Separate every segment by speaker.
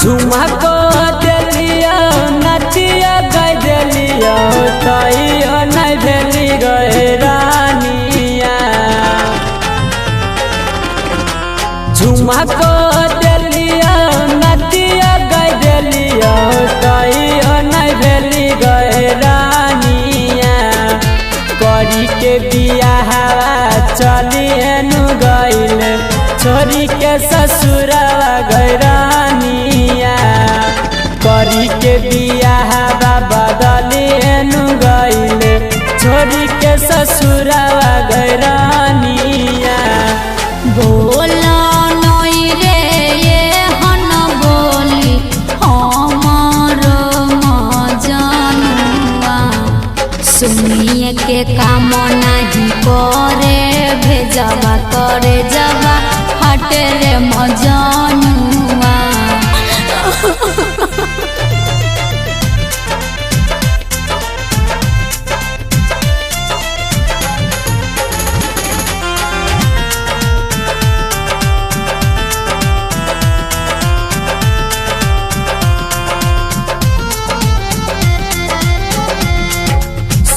Speaker 1: झुमा को दिलिया नचिया गई दिलिया तैयो नहीं भेली गए रानिया। झुमा को दिलिया नचिया गई दिलिया तैयो नहीं भेली गए रानिया। करी के बियाह चली एनु गईल छोरी के ससुरवा गई रानिया। करी के बियाह बदली एनु गईल छोरी के ससुरवा गई रानिया।
Speaker 2: बोला नई रे ये हन बोली हमर मजनुआ सुनिए के काम नहीं करे भेजवा करे जवा हटे रे मजनुआ।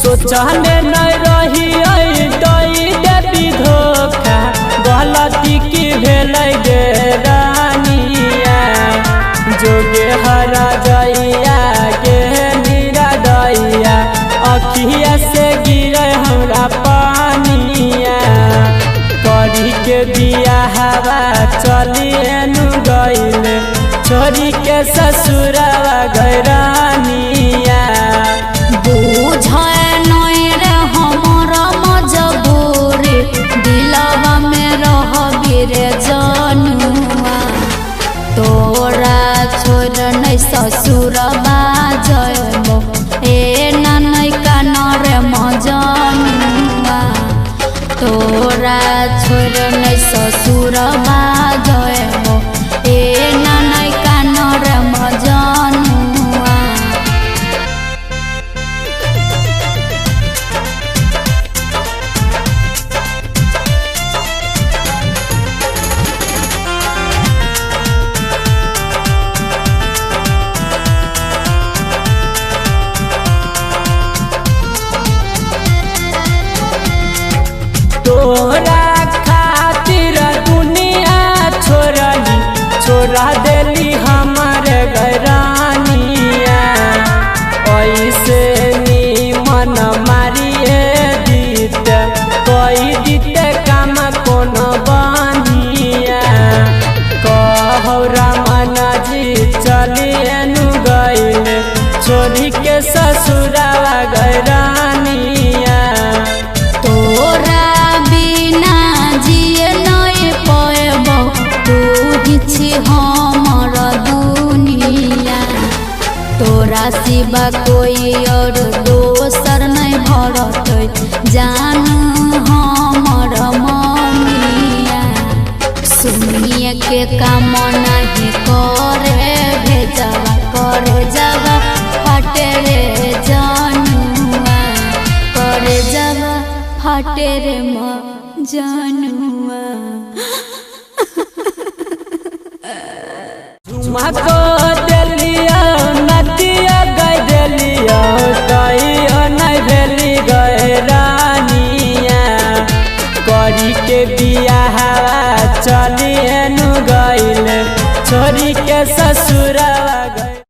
Speaker 1: सोचने नहीं रही देवी धोखा गलती की भेल गे रानिया। जोगे हरा जइया के नीरा दैया अखिया से गिरे हमरा पानिया। करी के बियाह चली एनु गईल छोरी के ससुरवा गई रानिया।
Speaker 2: तोरा छोड़ नहीं ससुर बाजबो ए नई कानर मजनुआ। तोरा छोड़ नहीं ससुर बाजबो ए नई कानर मजनुआ।
Speaker 1: तोरा खातिर दुनिया छोड़ली छोड़ा देली हमारे गई रानिया। ऐसे मन मारिए दीत कोई दीते काम कोन बनिया। कहौरा मन जी चली एनु गईल छोरी के ससुरवा गई रानिया।
Speaker 2: तोरा बिना जिए नहीं पएबो तू ही हमर दुनिया। तोरा सिवा कोई और दोसर नहीं भरत जानू हमर ममिया। सुनिए के काम नहीं करे भेजवा करे जवा हटे रे जनुआ करे जवा हटे रे मजनुआ।
Speaker 1: झुमा को दिलिया नचिया गई दिलिया तैयो नहीं भेली गए रानिया। करी के बियाह चली एनु गईल छोरी के ससुर